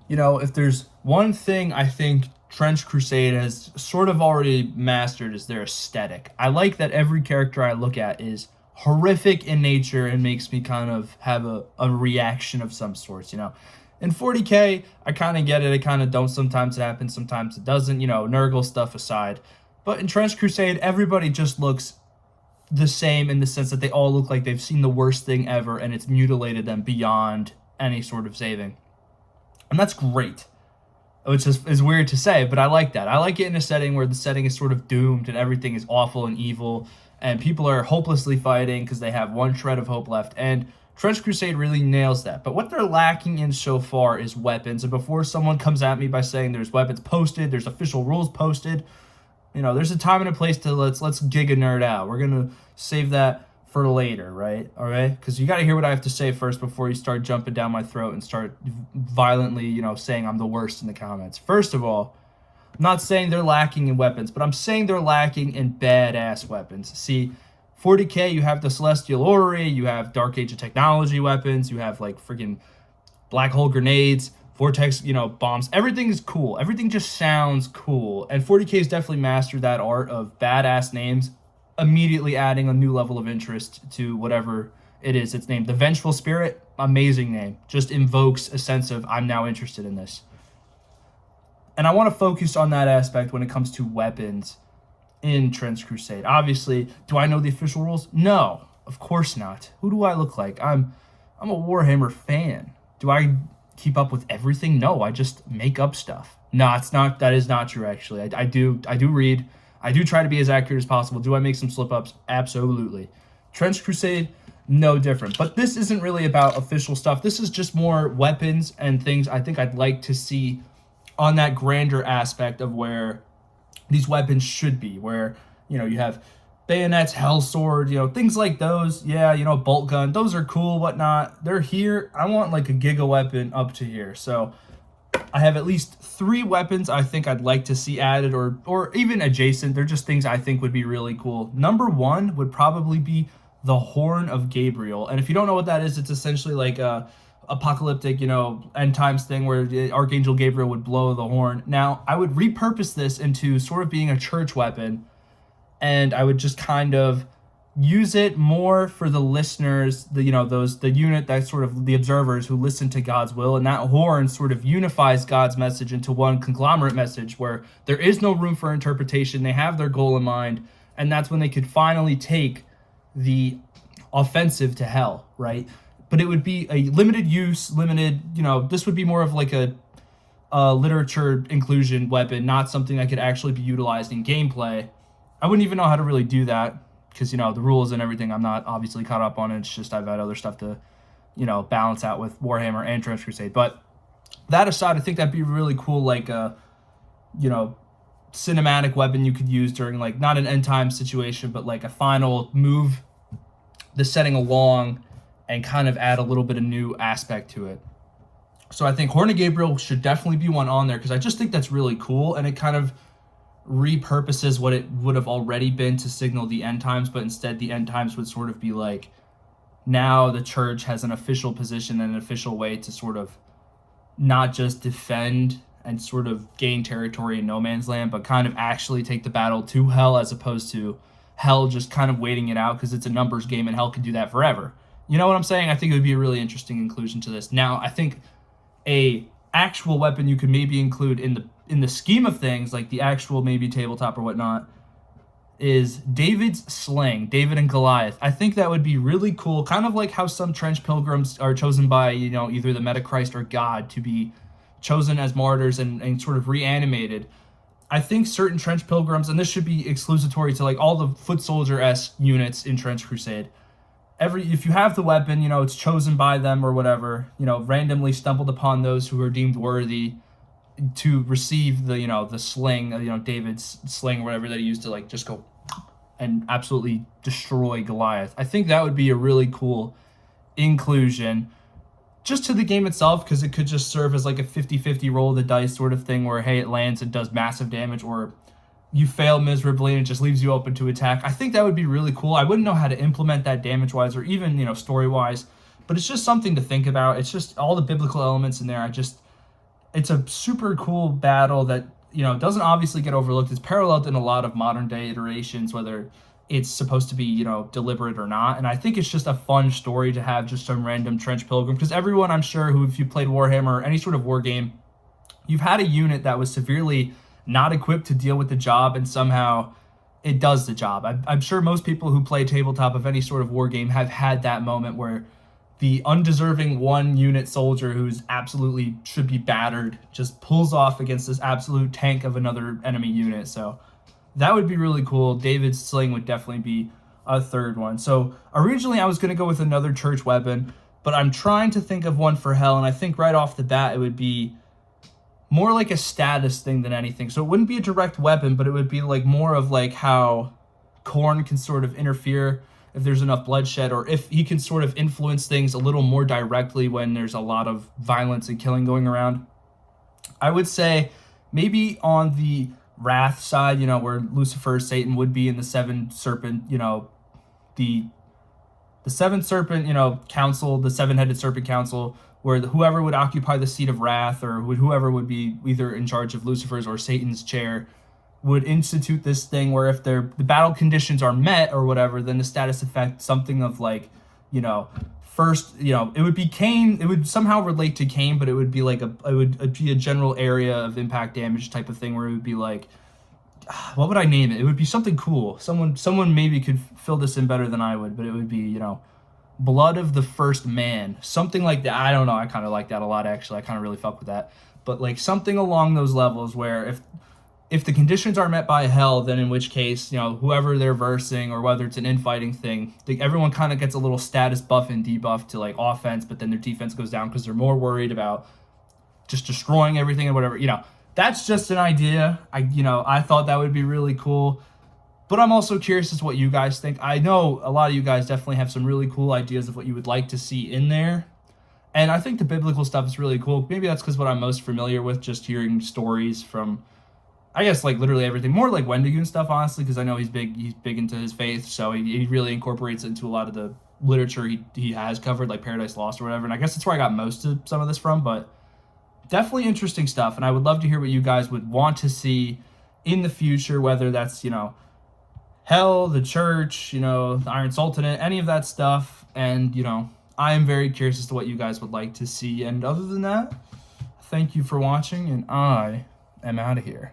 if there's one thing I think Trench Crusade has sort of already mastered is their aesthetic. I like that every character I look at is horrific in nature and makes me kind of have a reaction of some sorts. In 40K, I kind of get it. I kind of don't. Sometimes it happens, sometimes it doesn't, Nurgle stuff aside. But in Trench Crusade, everybody just looks the same in the sense that they all look like they've seen the worst thing ever and it's mutilated them beyond any sort of saving. And that's great, which is weird to say, but I like that. I like it in a setting where the setting is sort of doomed and everything is awful and evil, and people are hopelessly fighting because they have one shred of hope left. And Trench Crusade really nails that. But what they're lacking in so far is weapons. And before someone comes at me by saying there's weapons posted, there's official rules posted, there's a time and a place to let's gig a nerd out. We're gonna save that for later, right? All right, because you got to hear what I have to say first before you start jumping down my throat and start violently, saying I'm the worst in the comments. First of all, I'm not saying they're lacking in weapons, but I'm saying they're lacking in badass weapons. See, 40K, you have the Celestial Orrery, you have Dark Age of Technology weapons, you have like freaking black hole grenades, vortex, bombs. Everything is cool. Everything just sounds cool. And 40K has definitely mastered that art of badass names, immediately adding a new level of interest to whatever it is it's named. The Vengeful Spirit, amazing name. Just invokes a sense of, I'm now interested in this. And I want to focus on that aspect when it comes to weapons in Trench Crusade. Obviously, do I know the official rules? No, of course not. Who do I look like? I'm a Warhammer fan. Do I keep up with everything? No, I just make up stuff. No, it's not. That is not true, actually. I do read. I do try to be as accurate as possible. Do I make some slip-ups? Absolutely. Trench Crusade, no different. But this isn't really about official stuff. This is just more weapons and things I think I'd like to see on that grander aspect of where these weapons should be, where, you have bayonets, hellsword, things like those. Yeah, bolt gun. Those are cool, whatnot. They're here. I want like a giga weapon up to here. So I have at least 3 weapons I think I'd like to see added or even adjacent. They're just things I think would be really cool. Number 1 would probably be the Horn of Gabriel. And if you don't know what that is, it's essentially like a apocalyptic, end times thing where Archangel Gabriel would blow the horn. Now, I would repurpose this into sort of being a church weapon, and I would just kind of use it more for the listeners, the unit that sort of the observers who listen to God's will, and that horn sort of unifies God's message into one conglomerate message where there is no room for interpretation. They have their goal in mind, and that's when they could finally take the offensive to hell, right? But it would be a limited use, this would be more of like a literature inclusion weapon, not something that could actually be utilized in gameplay. I wouldn't even know how to really do that because, the rules and everything I'm not obviously caught up on. It's just I've had other stuff to, balance out with Warhammer and Trench Crusade. But that aside, I think that'd be really cool, like a, cinematic weapon you could use during like not an end time situation, but like a final move the setting along and kind of add a little bit of new aspect to it. So I think Horn of Gabriel should definitely be one on there because I just think that's really cool, and it kind of repurposes what it would have already been to signal the end times, but instead the end times would sort of be like, now the church has an official position and an official way to sort of not just defend and sort of gain territory in no man's land, but kind of actually take the battle to hell, as opposed to hell just kind of waiting it out because it's a numbers game and hell can do that forever. You know what I'm saying? I think it would be a really interesting inclusion to this. Now, I think a actual weapon you could maybe include in the scheme of things, like the actual maybe tabletop or whatnot, is David's sling, David and Goliath. I think that would be really cool, kind of like how some trench pilgrims are chosen by, either the Metachrist or God to be chosen as martyrs and sort of reanimated. I think certain trench pilgrims, and this should be exclusatory to like all the foot soldier-esque units in Trench Crusade, if you have the weapon, it's chosen by them or whatever, randomly stumbled upon those who are deemed worthy to receive the sling, David's sling or whatever that he used to like just go and absolutely destroy Goliath. I think that would be a really cool inclusion just to the game itself, because it could just serve as like a 50-50 roll of the dice sort of thing where, hey, it lands and does massive damage, or you fail miserably and it just leaves you open to attack. I think that would be really cool. I wouldn't know how to implement that damage-wise or even, story-wise, but it's just something to think about. It's just all the biblical elements in there. it's a super cool battle that, you know, doesn't obviously get overlooked. It's paralleled in a lot of modern day iterations, whether it's supposed to be, you know, deliberate or not. And I think it's just a fun story to have just some random trench pilgrim, because everyone, I'm sure, who, if you played Warhammer or any sort of war game, you've had a unit that was severely not equipped to deal with the job, and somehow it does the job. I'm sure most people who play tabletop of any sort of war game have had that moment where the undeserving one unit soldier who's absolutely should be battered just pulls off against this absolute tank of another enemy unit. So that would be really cool. David's sling would definitely be a third one. So originally I was going to go with another church weapon, but I'm trying to think of one for hell, and I think right off the bat it would be more like a status thing than anything. So it wouldn't be a direct weapon, but it would be like more of like how Khorne can sort of interfere if there's enough bloodshed, or if he can sort of influence things a little more directly when there's a lot of violence and killing going around. I would say maybe on the Wrath side, you know, where Lucifer, Satan would be in the seven serpent, you know, the seventh serpent, you know, council, the seven-headed serpent council, where whoever would occupy the seat of wrath, or whoever would be either in charge of Lucifer's or Satan's chair, would institute this thing where if the battle conditions are met or whatever, then the status effect, something of like, you know, first, you know, it would be Cain, it would somehow relate to Cain, but it would be like it would be a general area of impact damage type of thing, where it would be like, what would I name it? It would be something cool. Someone maybe could fill this in better than I would, but it would be, you know, Blood of the First Man, something like that. I don't know. I kind of like that a lot, actually. I kind of really fuck with that. But like something along those levels, where if the conditions are met by hell, then in which case, you know, whoever they're versing, or whether it's an infighting thing, everyone kind of gets a little status buff and debuff to like offense, but then their defense goes down because they're more worried about just destroying everything and whatever. You know, that's just an idea. I thought that would be really cool. But I'm also curious as to what you guys think. I know a lot of you guys definitely have some really cool ideas of what you would like to see in there. And I think the biblical stuff is really cool. Maybe that's because what I'm most familiar with, just hearing stories from, I guess, like literally everything. More like Wendigo and stuff, honestly, because I know he's big into his faith. So he really incorporates it into a lot of the literature he has covered, like Paradise Lost or whatever. And I guess that's where I got most of some of this from. But definitely interesting stuff. And I would love to hear what you guys would want to see in the future, whether that's, you know, hell, the church, you know, the Iron Sultanate, any of that stuff. And, you know, I am very curious as to what you guys would like to see. And other than that, thank you for watching, and I am out of here.